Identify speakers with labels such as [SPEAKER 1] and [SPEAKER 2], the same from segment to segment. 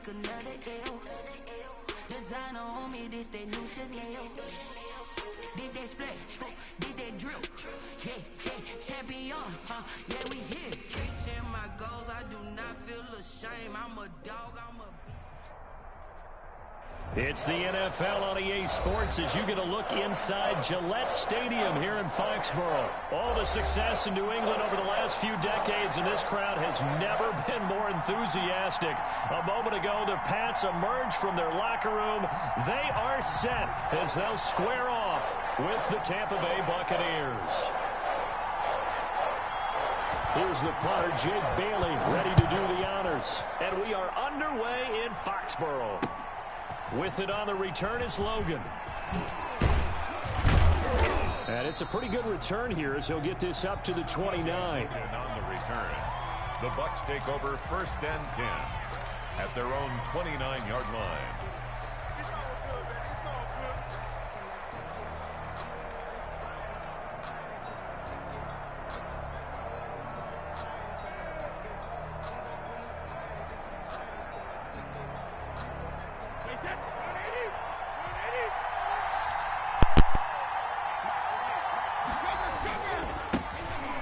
[SPEAKER 1] take another L. Designer on me, this that new Chanel. Did that splash, did that drip. Yeah, champion, yeah, we here. Reaching my goals, I do not feel ashamed. I'm a dog, I'm a...
[SPEAKER 2] It's the NFL on EA Sports as you get a look inside Gillette Stadium here in Foxborough. All the success in New England over the last few decades, and this crowd has never been more enthusiastic. A moment ago, the Pats emerged from their locker room. They are set as they'll square off with the Tampa Bay Buccaneers. Here's the punter, Jake Bailey, ready to do the honors. And we are underway in Foxborough. With it on the return is Logan. And it's a pretty good return here as he'll get this up to the 29.
[SPEAKER 3] And on the return, the Bucs take over 1st and 10 at their own 29-yard line.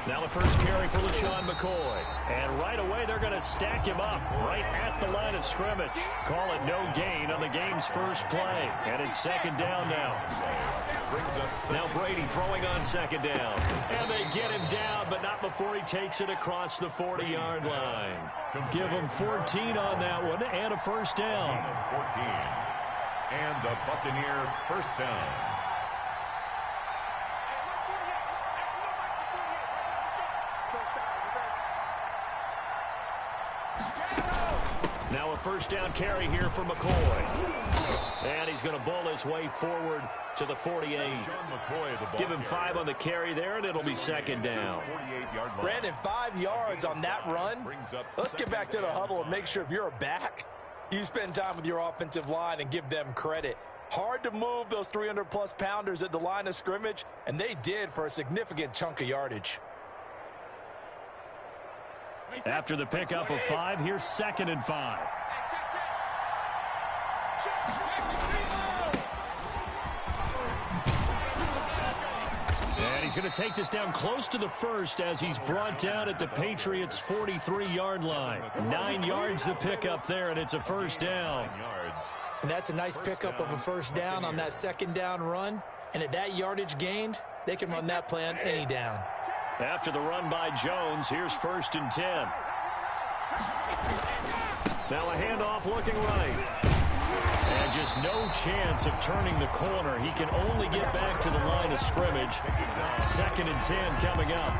[SPEAKER 2] Now the first carry for LaShawn McCoy. And right away they're going to stack him up right at the line of scrimmage. Call it no gain on the game's first play. And it's 2nd down now. Now Brady throwing on 2nd down. And they get him down, but not before he takes it across the 40-yard line. Give him 14 on that one and a 1st down.
[SPEAKER 3] 14. And the Buccaneer 1st down.
[SPEAKER 2] Now a 1st down carry here for McCoy. And he's going to bowl his way forward to the 48. Give him 5 on the carry there, and it'll be 2nd down.
[SPEAKER 4] Brandon, 5 yards on that run. Let's get back to the huddle and make sure if you're a back, you spend time with your offensive line and give them credit. Hard to move those 300-plus pounders at the line of scrimmage, and they did for a significant chunk of yardage.
[SPEAKER 2] After the pickup of 5, here's 2nd and 5. And he's going to take this down close to the 1st as he's brought down at the Patriots' 43-yard line. 9 yards the pickup there, and it's a 1st down.
[SPEAKER 4] And that's a nice pickup of a 1st down on that 2nd down run. And at that yardage gained, they can run that play on any down.
[SPEAKER 2] After the run by Jones, here's 1st and 10. Now a handoff looking right. And just no chance of turning the corner. He can only get back to the line of scrimmage. 2nd and 10 coming up.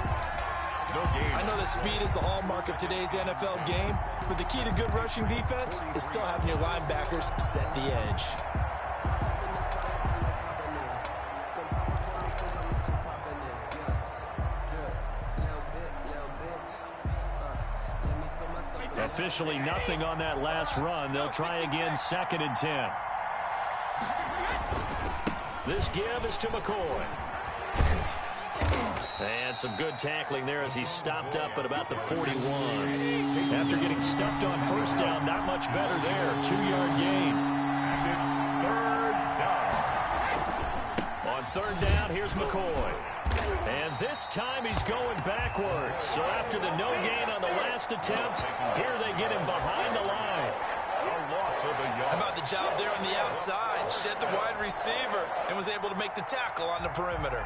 [SPEAKER 4] I know that speed is the hallmark of today's NFL game, but the key to good rushing defense is still having your linebackers set the edge.
[SPEAKER 2] Officially nothing on that last run. They'll try again, 2nd and 10. This give is to McCoy. And some good tackling there as he stopped up at about the 41. After getting stuffed on 1st down, not much better there. 2-yard gain.
[SPEAKER 3] And it's 3rd down.
[SPEAKER 2] On 3rd down, here's McCoy. And this time he's going backwards. So after the no gain on the last attempt, here they get him behind the line.
[SPEAKER 4] How about the job there on the outside? Shed the wide receiver and was able to make the tackle on the perimeter.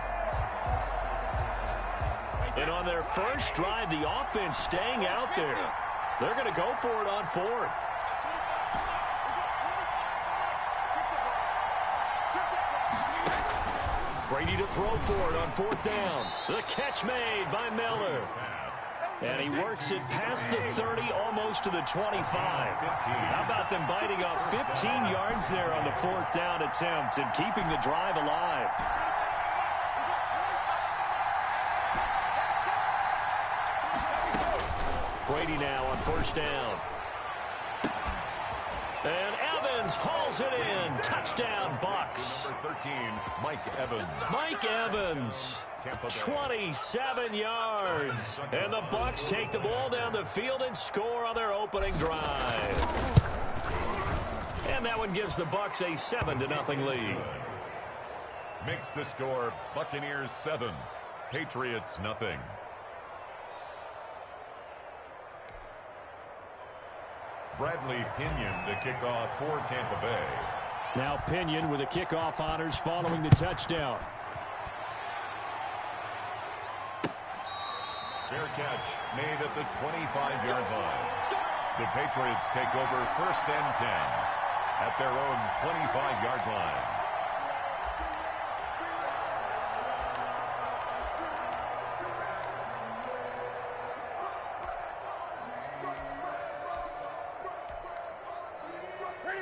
[SPEAKER 2] And on their first drive, the offense staying out there. They're going to go for it on 4th. Brady to throw for it on 4th down. The catch made by Miller. And he works it past the 30, almost to the 25. How about them biting off 15 yards there on the 4th down attempt and keeping the drive alive? Brady now on 1st down. And Evans hauls it in. Touchdown, Bucs.
[SPEAKER 3] Number 13, Mike Evans.
[SPEAKER 2] Mike Evans, 27 yards. And the Bucs take the ball down the field and score on their opening drive. And that one gives the Bucs a 7-0 lead.
[SPEAKER 3] Makes the score Buccaneers 7, Patriots nothing. Bradley Pinion to kick off for Tampa Bay.
[SPEAKER 2] Now Pinion with the kickoff honors following the touchdown.
[SPEAKER 3] Fair catch made at the 25-yard line. The Patriots take over 1st and 10 at their own 25-yard line.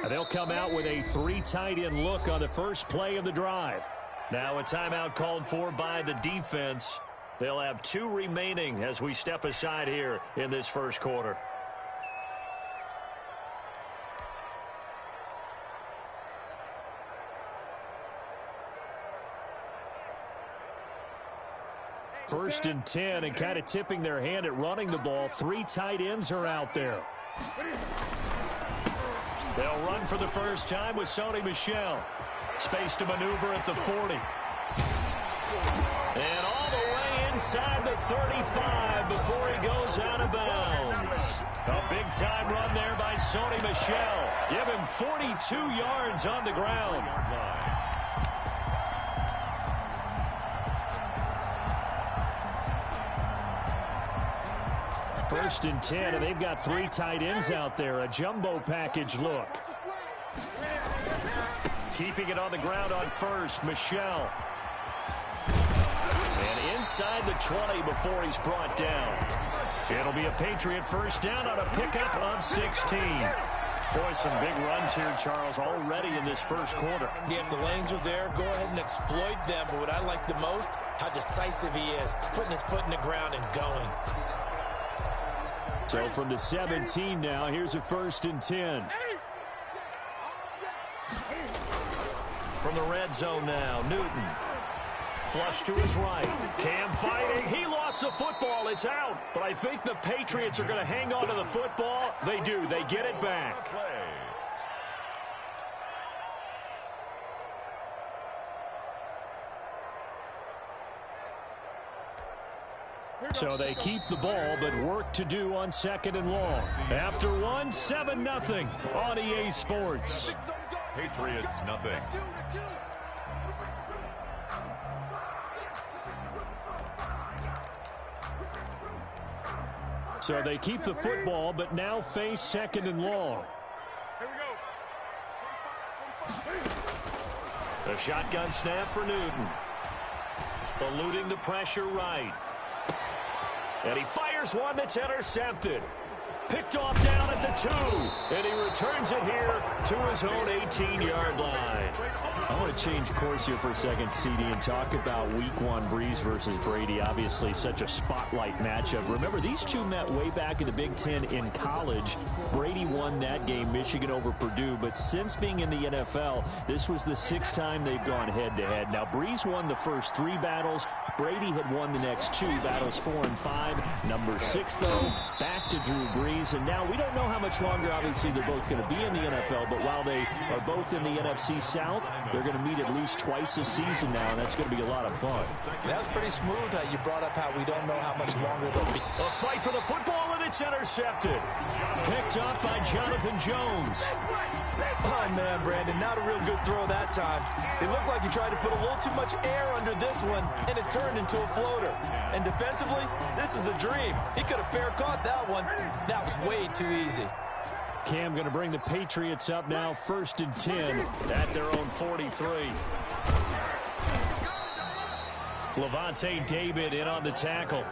[SPEAKER 2] They'll come out with a 3 tight end look on the first play of the drive. Now a timeout called for by the defense. They'll have 2 remaining as we step aside here in this first quarter. First and 10, and kind of tipping their hand at running the ball. 3 tight ends are out there. They'll run for the first time with Sony Michel. Space to maneuver at the 40. And all the way inside the 35 before he goes out of bounds. A big-time run there by Sony Michel. Give him 42 yards on the ground. First and 10, and they've got 3 tight ends out there. A jumbo package look. Keeping it on the ground on first, Michel. And inside the 20 before he's brought down. It'll be a Patriot first down on a pickup of 16. Boy, some big runs here, Charles, already in this first quarter.
[SPEAKER 4] Yeah, if the lanes are there, go ahead and exploit them. But what I like the most, how decisive he is, putting his foot in the ground and going.
[SPEAKER 2] So from the 17 now, here's a first and 10. From the red zone now, Newton. Flush to his right. Cam fighting. He lost the football. It's out. But I think the Patriots are going to hang on to the football. They do. They get it back. So they keep the ball, but work to do on 2nd and long. After one, 7-0 on EA Sports.
[SPEAKER 3] Patriots nothing.
[SPEAKER 2] So they keep the football, but now face 2nd and long. A shotgun snap for Newton. Eluding the pressure right. And he fires one that's intercepted. Picked off down at the 2. And he returns it here to his own 18-yard line. I want to change course here for a second, CD, and talk about Week 1 Breeze versus Brady. Obviously, such a spotlight matchup. Remember, these two met way back in the Big Ten in college. Brady won that game, Michigan over Purdue. But since being in the NFL, this was the 6th time they've gone head-to-head. Now, Breeze won the first 3 battles. Brady had won the next 2 battles, 4 and 5. Number 6, though, back to Drew Brees. And now we don't know how much longer, obviously, they're both going to be in the NFL. But while they are both in the NFC South, they're going to meet at least twice a season now, and that's going to be a lot of fun.
[SPEAKER 4] That was pretty smooth how you brought up how we don't know how much longer they'll be.
[SPEAKER 2] A fight for the football, and it's intercepted. Picked up by Jonathan Jones.
[SPEAKER 4] Oh, man, Brandon, not a real good throw that time. It looked like he tried to put a little too much air under this one, and it turned into a floater. And defensively, this is a dream. He could have fair caught that one. That was way too easy.
[SPEAKER 2] Cam going to bring the Patriots up now, 1st and 10 at their own 43. Levante David in on the tackle.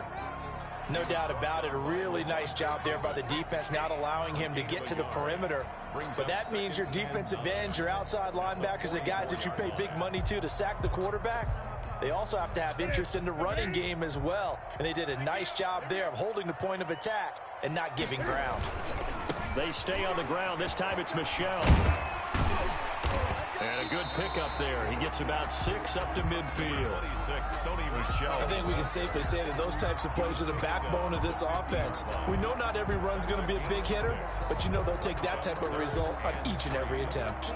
[SPEAKER 4] No doubt about it. A really nice job there by the defense, not allowing him to get to the perimeter. But that means your defensive ends, your outside linebackers, the guys that you pay big money to sack the quarterback, they also have to have interest in the running game as well. And they did a nice job there of holding the point of attack and not giving ground.
[SPEAKER 2] They stay on the ground. This time it's Michel. And a good pickup there. He gets about 6 up to midfield.
[SPEAKER 4] I think we can safely say that those types of plays are the backbone of this offense. We know not every run's going to be a big hitter, but you know they'll take that type of result on each and every attempt.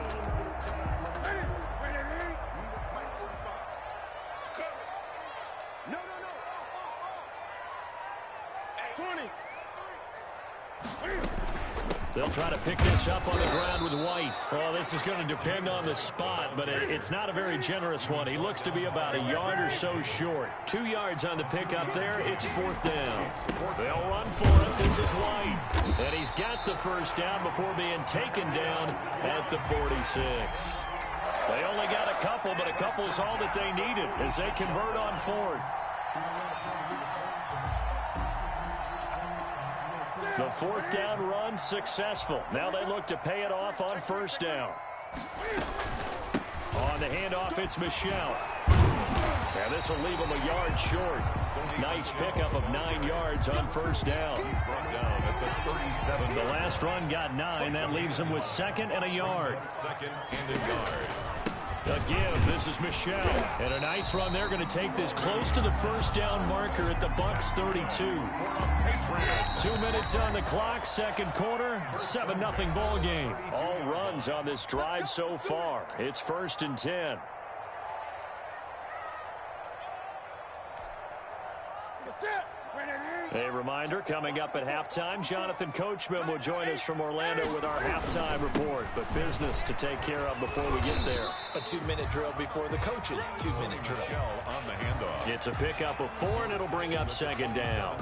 [SPEAKER 2] They'll try to pick this up on the ground with White. Well, this is going to depend on the spot, but it's not a very generous one. He looks to be about a yard or so short. 2 yards on the pickup there. It's 4th down. They'll run for it. This is White. And he's got the first down before being taken down at the 46. They only got a couple, but a couple is all that they needed as they convert on 4th. The 4th down run successful. Now they look to pay it off on 1st down. On the handoff, it's Michelle. And this will leave him a yard short. Nice pickup of 9 yards on 1st down. The last run got 9. That leaves him with 2nd and a yard. A give. This is Michelle. And a nice run. They're going to take this close to the 1st down marker at the Bucs 32. 2 minutes on the clock. 2nd quarter. 7-0 ball game. All runs on this drive so far. It's 1st and 10. A reminder, coming up at halftime, Jonathan Coachman will join us from Orlando with our halftime report. But business to take care of before we get there.
[SPEAKER 4] A 2-minute drill before the coach's 2-minute drill.
[SPEAKER 2] It's a pickup of 4, and it'll bring up 2nd down.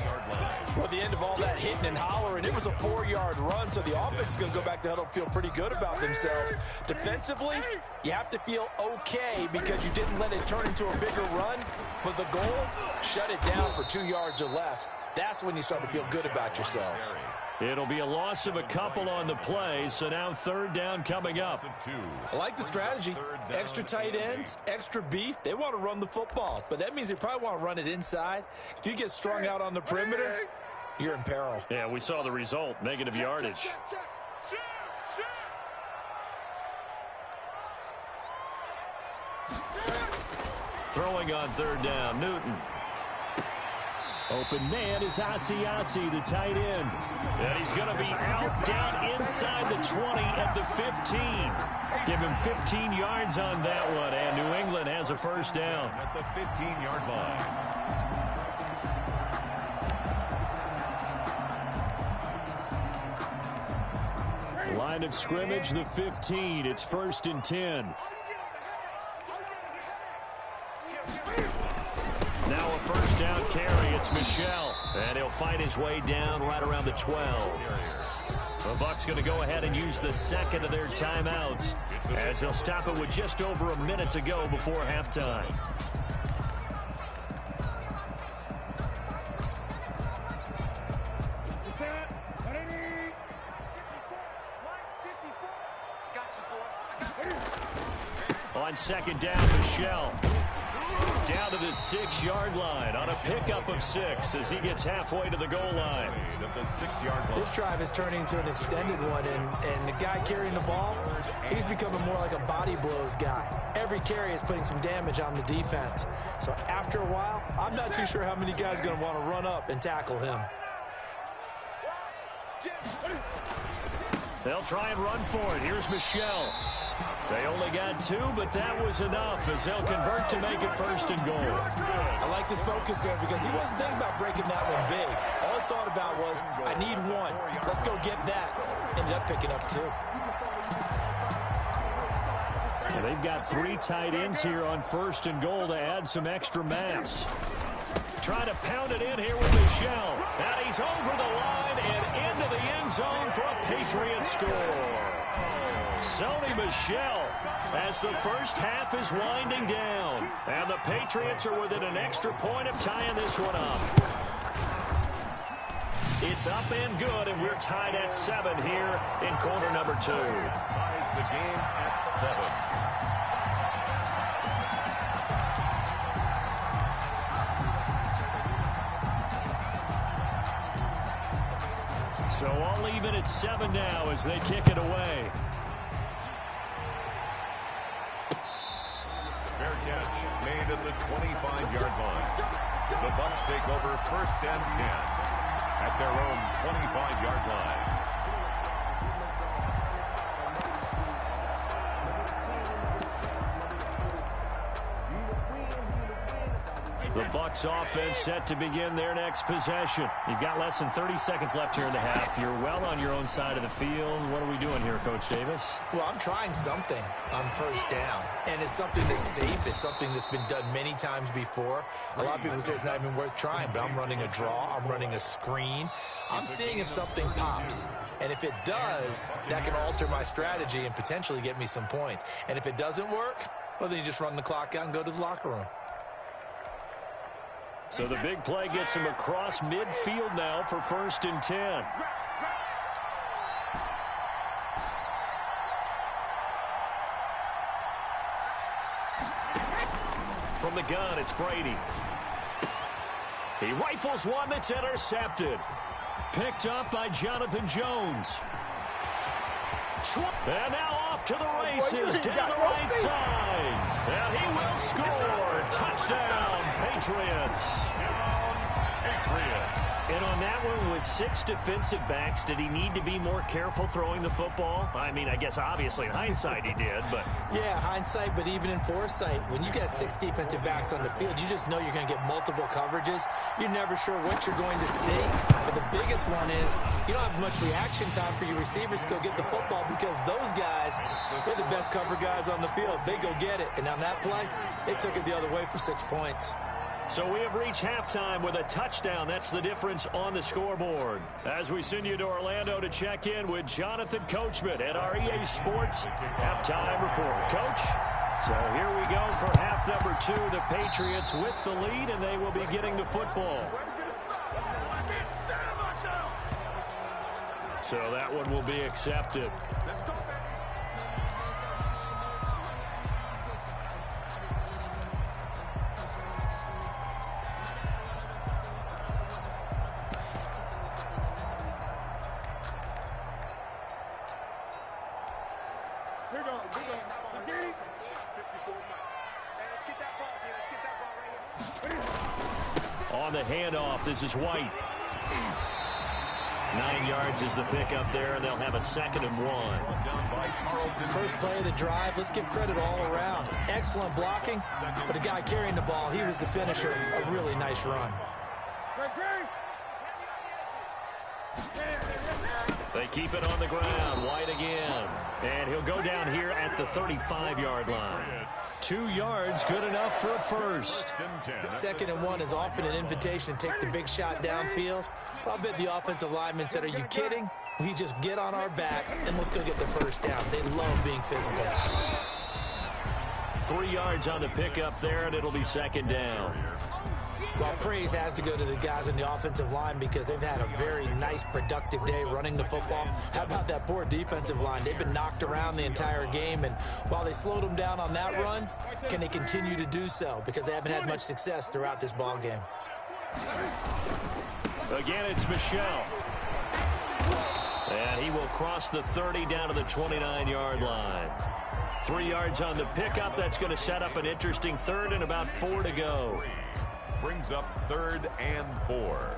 [SPEAKER 4] Well, the end of all that hitting and hollering, it was a 4-yard run, so the offense is going to go back to huddle, feel pretty good about themselves. Defensively, you have to feel okay because you didn't let it turn into a bigger run. But the goal, shut it down for 2 yards or less. That's when you start to feel good about yourselves.
[SPEAKER 2] It'll be a loss of a couple on the play, so now 3rd down coming up.
[SPEAKER 4] I like the strategy. Extra tight ends, extra beef. They want to run the football, but that means they probably want to run it inside. If you get strung out on the perimeter, you're in peril.
[SPEAKER 2] Yeah, we saw the result, negative yardage. Throwing on 3rd down, Newton. Open man is Asiasi, the tight end. And he's going to be out down inside the 20 at the 15. Give him 15 yards on that one, and New England has a 1st down.
[SPEAKER 3] At the 15-yard line.
[SPEAKER 2] Line of scrimmage, the 15. It's 1st and 10. Now a 1st down carry. It's Michelle. And he'll fight his way down right around the 12. The Bucs going to go ahead and use the 2nd of their timeouts as they'll stop it with just over a minute to go before halftime. On 2nd down, Michelle. Down to the 6-yard line on a pickup of 6 as he gets halfway to the goal line.
[SPEAKER 4] This drive is turning into an extended one, and the guy carrying the ball, he's becoming more like a body blows guy. Every carry is putting some damage on the defense. So after a while, I'm not too sure how many guys are going to want to run up and tackle him.
[SPEAKER 2] They'll try and run for it. Here's Michelle. They only got 2, but that was enough as they'll convert to make it 1st and goal.
[SPEAKER 4] I like this focus there because he wasn't thinking about breaking that one big. All he thought about was, I need 1. Let's go get that. Ended up picking up 2.
[SPEAKER 2] Well, they've got 3 tight ends here on 1st and goal to add some extra mass. Trying to pound it in here with Michelle. And he's over the line and into the end zone for a Patriot score. Sony Michel as the first half is winding down. And the Patriots are within an extra point of tying this one up. It's up and good, and we're tied at 7 here in quarter number 2.
[SPEAKER 3] Ties the game at 7.
[SPEAKER 2] So all even at 7 now as they kick it away.
[SPEAKER 3] made at the 25-yard line. The Bucs take over 1st and 10 at their own 25-yard line.
[SPEAKER 2] The Bucs offense set to begin their next possession. You've got less than 30 seconds left here in the half. You're well on your own side of the field. What are we doing here, Coach Davis?
[SPEAKER 4] Well, I'm trying something on 1st down. And it's something that's safe. It's something that's been done many times before. A lot of people say it's not even worth trying, but I'm running a draw. I'm running a screen. I'm seeing if something pops. And if it does, that can alter my strategy and potentially get me some points. And if it doesn't work, well, then you just run the clock out and go to the locker room.
[SPEAKER 2] So the big play gets him across midfield now for 1st and 10. From the gun, it's Brady. He rifles one that's intercepted. Picked up by Jonathan Jones. And now off to the races down the right side. And he will score. Touchdown, Patriots. And on that one, with 6 defensive backs, did he need to be more careful throwing the football? I mean, I guess obviously in hindsight he did, but...
[SPEAKER 4] Yeah, hindsight, but even in foresight, when you got 6 defensive backs on the field, you just know you're going to get multiple coverages. You're never sure what you're going to see. But the biggest one is you don't have much reaction time for your receivers to go get the football because those guys, they're the best cover guys on the field. They go get it. And on that play, they took it the other way for 6 points.
[SPEAKER 2] So we have reached halftime with a touchdown. That's the difference on the scoreboard. As we send you to Orlando to check in with Jonathan Coachman at our EA Sports Halftime Report. Coach? So here we go for half number 2. The Patriots with the lead, and they will be getting the football. So that one will be accepted. On the handoff, this is White. 9 yards is the pickup there, and they'll have a 2nd and 1.
[SPEAKER 4] First play of the drive, let's give credit all around. Excellent blocking, but the guy carrying the ball, he was the finisher. A really nice run.
[SPEAKER 2] They keep it on the ground. White again. And he'll go down here at the 35-yard line. 2 yards, good enough for a first.
[SPEAKER 4] 2nd and 1 is often an invitation to take the big shot downfield. But I bet the offensive lineman said, are you kidding? We just get on our backs and let's go get the first down. They love being physical.
[SPEAKER 2] 3 yards on the pickup there, and it'll be 2nd down.
[SPEAKER 4] Well, praise has to go to the guys on the offensive line because they've had a very nice, productive day running the football. How about that poor defensive line? They've been knocked around the entire game, and while they slowed them down on that run, can they continue to do so? Because they haven't had much success throughout this ball game.
[SPEAKER 2] Again, it's Michel. And he will cross the 30 down to the 29-yard line. 3 yards on the pickup. That's going to set up an interesting 3rd and about 4 to go.
[SPEAKER 3] Brings up 3rd and 4.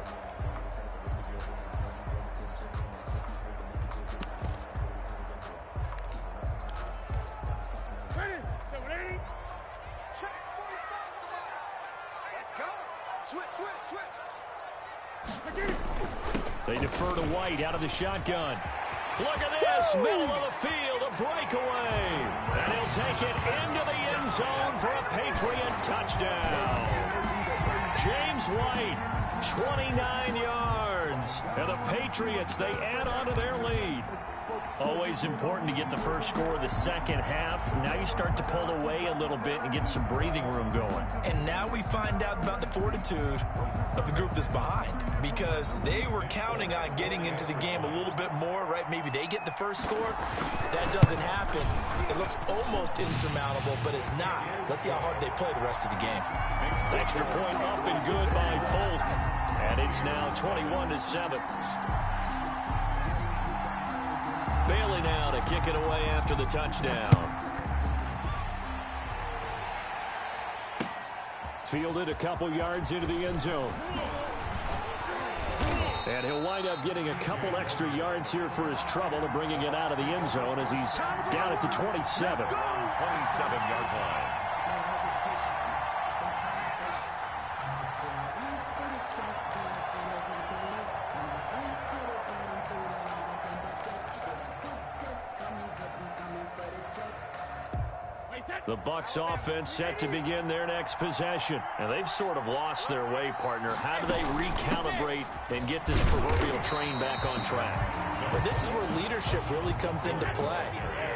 [SPEAKER 2] They defer to White out of the shotgun. Look at this, middle of the field, a breakaway. And he'll take it into the end zone for a Patriot touchdown. James White, 29 yards. And the Patriots, they add on to their lead. Always important to get the first score of the second half. Now you start to pull away a little bit and get some breathing room going.
[SPEAKER 4] And now we find out about the fortitude of the group that's behind, because they were counting on getting into the game a little bit more, right? Maybe they get the first score. That doesn't happen. It looks almost insurmountable, but it's not. Let's see how hard they play the rest of the game.
[SPEAKER 2] Extra point up and good by Folk. And it's now 21-7. Bailey now to kick it away after the touchdown. Fielded a couple yards into the end zone. And he'll wind up getting a couple extra yards here for his trouble to bringing it out of the end zone as he's down at the 27.
[SPEAKER 3] 27-yard line.
[SPEAKER 2] The Bucs offense set to begin their next possession. And they've sort of lost their way, partner. How do they recalibrate and get this proverbial train back on track?
[SPEAKER 4] Well, this is where leadership really comes into play.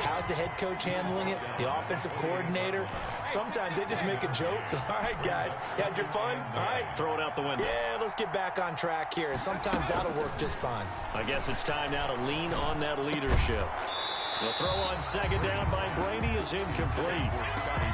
[SPEAKER 4] How's the head coach handling it? The offensive coordinator? Sometimes they just make a joke. All right, guys, you had your fun? All right.
[SPEAKER 2] Throw it out the window.
[SPEAKER 4] Yeah, let's get back on track here. And sometimes that'll work just fine.
[SPEAKER 2] I guess it's time now to lean on that leadership. The throw on second down by Brady is incomplete.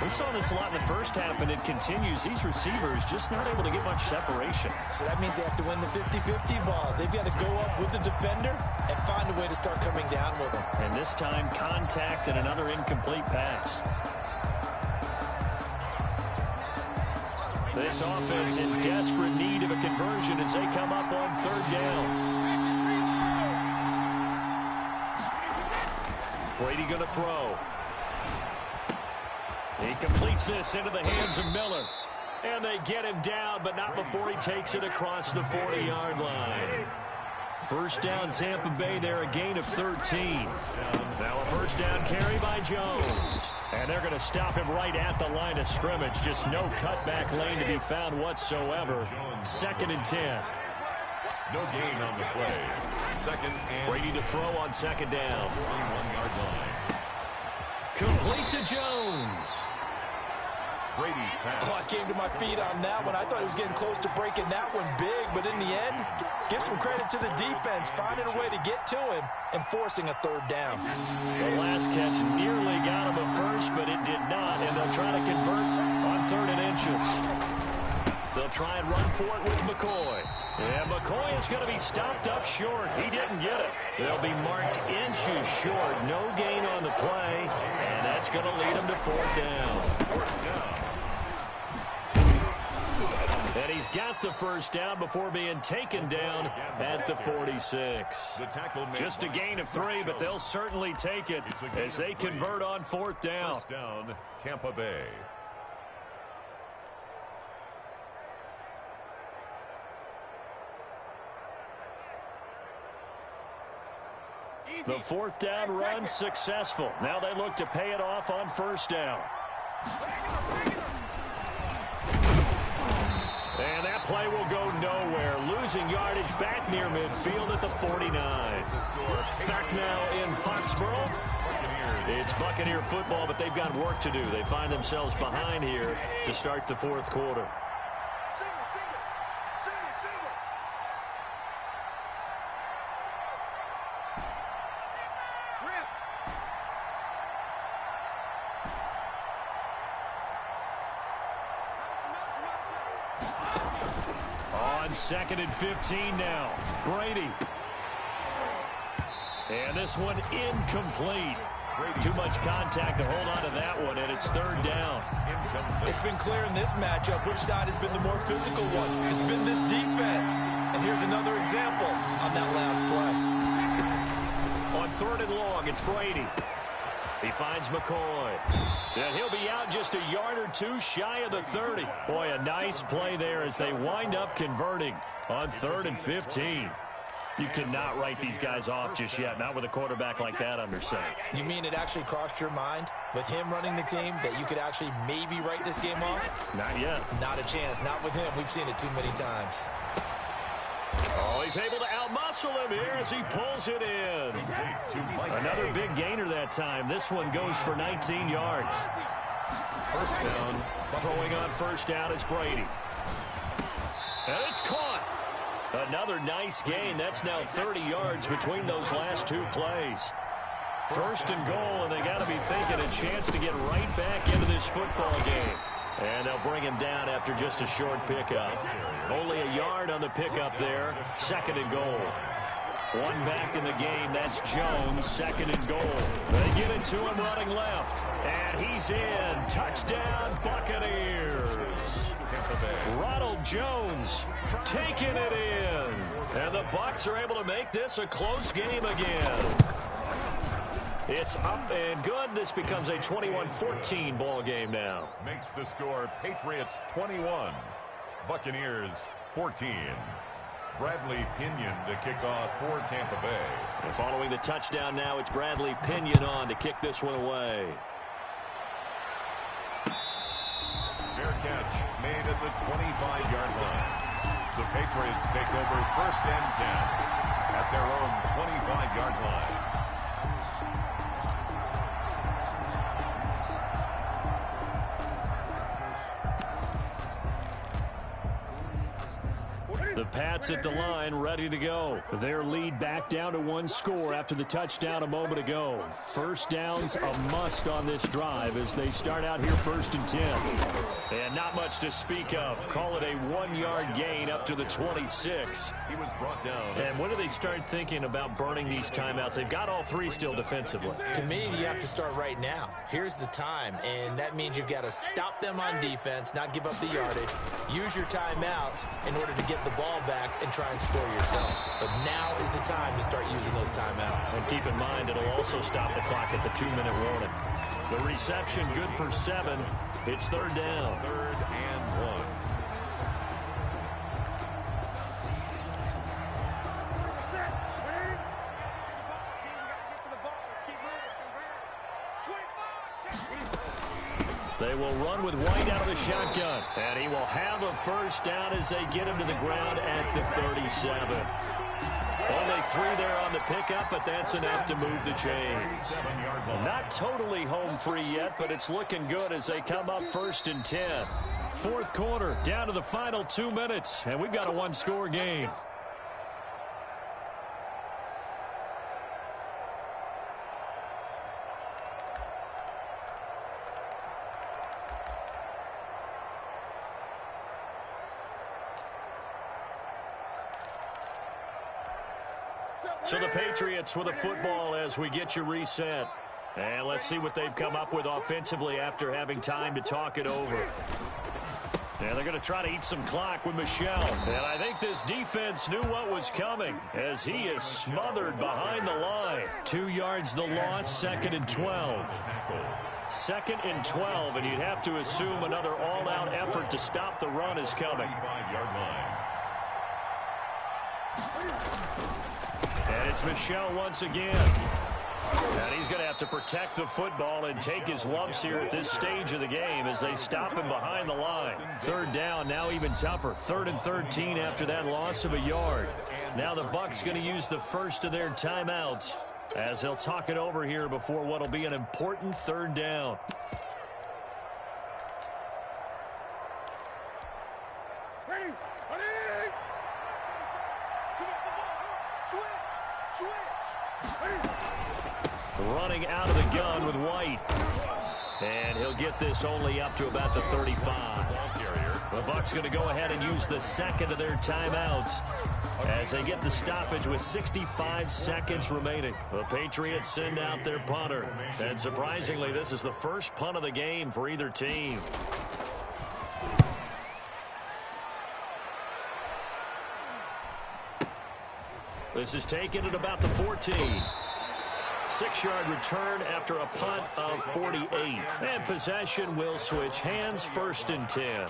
[SPEAKER 2] We saw this a lot in the first half, and it continues. These receivers just not able to get much separation.
[SPEAKER 4] So that means they have to win the 50-50 balls. They've got to go up with the defender and find a way to start coming down with them.
[SPEAKER 2] And this time, contact and another incomplete pass. This offense in desperate need of a conversion as they come up on third down. Brady going to throw. He completes this into the hands of Miller. And they get him down, but not before he takes it across the 40-yard line. First down, Tampa Bay there, a gain of 13. Now a first down carry by Jones. And they're going to stop him right at the line of scrimmage. Just no cutback lane to be found whatsoever. 2nd and 10.
[SPEAKER 3] No gain on the play. Second and
[SPEAKER 2] Brady to throw on second down.
[SPEAKER 3] 21-yard line.
[SPEAKER 2] Complete to Jones.
[SPEAKER 3] Brady's pass.
[SPEAKER 4] Oh, I came to my feet on that one. I thought he was getting close to breaking that one big, but in the end, give some credit to the defense, finding a way to get to him and forcing a third down.
[SPEAKER 2] The last catch nearly got him a first, but it did not, and they'll try to convert on 3rd and inches. They'll try and run for it with McCoy. And McCoy is going to be stopped up short. He didn't get it. They'll be marked inches short. No gain on the play, and that's going to lead them to 4th down.
[SPEAKER 3] 4th down.
[SPEAKER 2] And he's got the first down before being taken down at the 46. Just a gain of 3, but they'll certainly take it as they convert on 4th down.
[SPEAKER 3] First down, Tampa Bay.
[SPEAKER 2] The 4th down run successful. Now they look to pay it off on first down. And that play will go nowhere. Losing yardage back near midfield at the 49. Back now in Foxborough. It's Buccaneer football, but they've got work to do. They find themselves behind here to start the 4th quarter. On 2nd and 15 now. Brady. And this one incomplete. Too much contact to hold on to that one, and it's 3rd down.
[SPEAKER 4] It's been clear in this matchup which side has been the more physical one. It's been this defense. And here's another example on that last play.
[SPEAKER 2] On 3rd and long, it's Brady. He finds McCoy. And he'll be out just a yard or 2 shy of the 30. Boy, a nice play there as they wind up converting on 3rd and 15. You cannot write these guys off just yet, not with a quarterback like that under center.
[SPEAKER 4] You mean it actually crossed your mind with him running the team that you could actually maybe write this game off?
[SPEAKER 2] Not yet.
[SPEAKER 4] Not a chance. Not with him. We've seen it too many times.
[SPEAKER 2] Oh, he's able to outmuscle him here as he pulls it in. Another big gainer that time. This one goes for 19 yards. First down. Throwing on first down is Brady. And it's caught. Another nice gain. That's now 30 yards between those last 2 plays. 1st and goal, and they got to be thinking a chance to get right back into this football game. And they'll bring him down after just a short pickup. Only a yard on the pickup there. 2nd and goal. One back in the game. That's Jones, second and goal. They give it to him running left. And he's in. Touchdown, Buccaneers. Ronald Jones taking it in. And the Bucs are able to make this a close game again. It's up and good. This becomes a 21-14 ball game now.
[SPEAKER 3] Makes the score Patriots 21, Buccaneers 14. Bradley Pinion to kick off for Tampa Bay.
[SPEAKER 2] And following the touchdown now, it's Bradley Pinion on to kick this one away.
[SPEAKER 3] Fair catch made at the 25-yard line. The Patriots take over first and 10 at their own 25-yard line.
[SPEAKER 2] The Pats at the line, ready to go. Their lead back down to one score after the touchdown a moment ago. First down's a must on this drive as they start out here first and 10. And not much to speak of. Call it a 1-yard gain up to the 26.
[SPEAKER 3] He was brought down.
[SPEAKER 2] And when do they start thinking about burning these timeouts? They've got all three still defensively.
[SPEAKER 4] To me, you have to start right now. Here's the time, and that means you've got to stop them on defense, not give up the yardage, use your timeouts in order to get the ball back and try and score yourself. But now is the time to start using those timeouts.
[SPEAKER 2] And keep in mind, it'll also stop the clock at the 2-minute warning. The reception good for 7. It's third down.
[SPEAKER 3] Third and 1.
[SPEAKER 2] They will run with White out of the shotgun. And he will have a first down as they get him to the ground at the 37. Only 3 there on the pickup, but that's enough to move the chains. Not totally home free yet, but it's looking good as they come up first and 10. Fourth quarter, down to the final 2 minutes, and we've got a one-score game. So the Patriots with a football as we get you reset. And let's see what they've come up with offensively after having time to talk it over. And they're going to try to eat some clock with Michel. And I think this defense knew what was coming as he is smothered behind the line. 2 yards the loss, second and 12. Second and 12, and you'd have to assume another all-out effort to stop the run is coming.
[SPEAKER 3] 25-yard line.
[SPEAKER 2] And it's Michel once again. And he's going to have to protect the football and take his lumps here at this stage of the game as they stop him behind the line. Third down, now even tougher. 3rd and 13 after that loss of a yard. Now the Bucs going to use the first of their timeouts as they'll talk it over here before what will be an important third down. Running out of the gun with White. And he'll get this only up to about the 35. The Bucs going to go ahead and use the second of their timeouts as they get the stoppage with 65 seconds remaining. The Patriots send out their punter. And surprisingly, this is the first punt of the game for either team. This is taken at about the 14. 6-yard return after a punt of 48. And possession will switch hands, first and 10.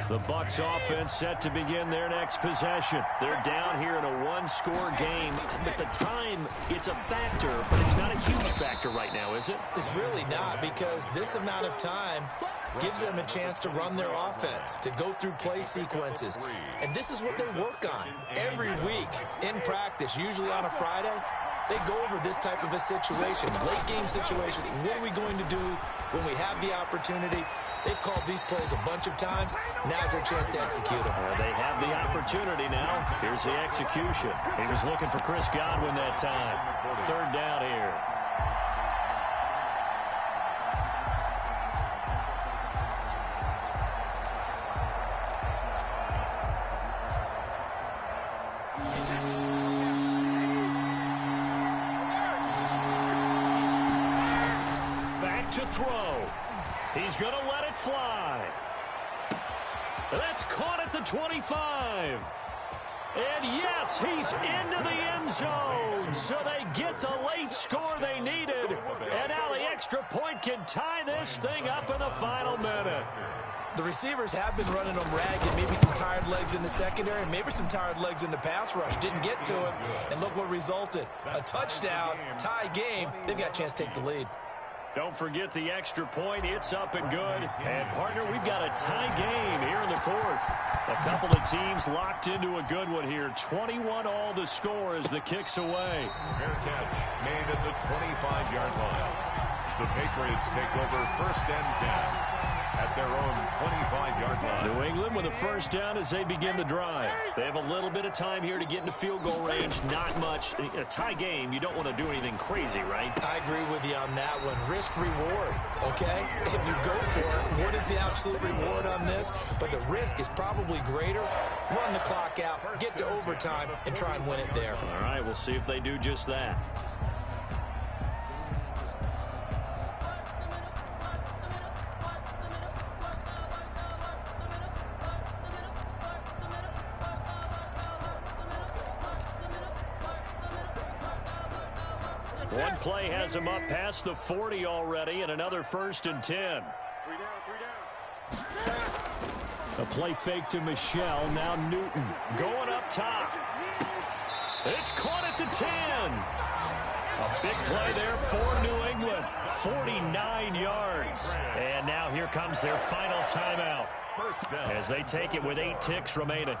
[SPEAKER 2] The Bucs offense set to begin their next possession. They're down here in a one-score game. But the time, it's a factor, but it's not a huge factor right now, is it?
[SPEAKER 4] It's really not, because this amount of time gives them a chance to run their offense, to go through play sequences. And this is what they work on every week in practice, usually on a Friday. they go over this type of a situation, late game situation. What are we going to do when we have the opportunity? They've called these plays a bunch of times. Now's their chance to execute them.
[SPEAKER 2] Well, they have the opportunity now. Here's the execution. He was looking for Chris Godwin that time. Third down here. Back to throw. He's going to let it fly. That's caught at the 25. And yes, he's into the end zone. So they get the late score they needed. And now the extra point can tie this thing up in the final minute.
[SPEAKER 4] The receivers have been running them ragged. Maybe some tired legs in the secondary, maybe some tired legs in the pass rush. Didn't get to him. And look what resulted. A touchdown, tie game. They've got a chance to take the lead.
[SPEAKER 2] Don't forget the extra point. It's up and good. And, partner, we've got a tie game here in the fourth. A couple of teams locked into a good one here. 21 all the score as the kick's away.
[SPEAKER 3] Fair catch made at the 25-yard line. The Patriots take over first and 10 at their own 25-yard line.
[SPEAKER 2] New England with a first down as they begin the drive. They have a little bit of time here to get into field goal range. Not much. A tie game, you don't want to do anything crazy, right?
[SPEAKER 4] I agree with you on that one. Risk-reward, okay? If you go for it, what is the absolute reward on this? But the risk is probably greater. Run the clock out, get to overtime, and try and win it there.
[SPEAKER 2] All right, we'll see if they do just that. One play has him up past the 40 already, and another first and 10. A play fake to Michelle. Now Newton going up top. It's caught at the 10. A big play there for New England. 49 yards. And now here comes their final timeout as they take it with 8 ticks remaining.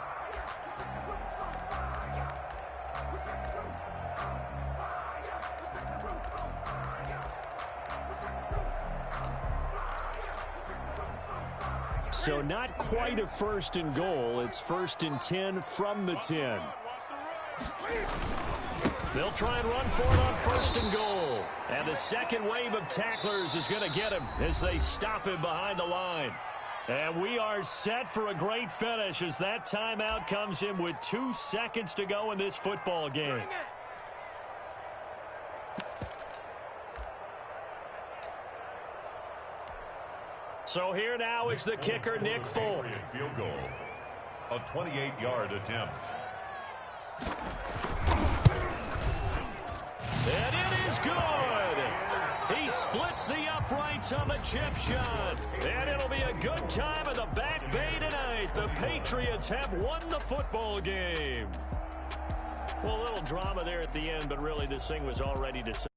[SPEAKER 2] So not quite a first and goal. It's first and 10 from the 10. They'll try and run for it on first and goal. And the second wave of tacklers is going to get him as they stop him behind the line. And we are set for a great finish as that timeout comes in with 2 seconds to go in this football game. So here now is the kicker, Nick Folk.
[SPEAKER 3] Field goal. A 28-yard attempt.
[SPEAKER 2] And it is good. He splits the uprights on the chip shot. And it'll be a good time in the Back Bay tonight. The Patriots have won the football game. Well, a little drama there at the end, but really this thing was already decided.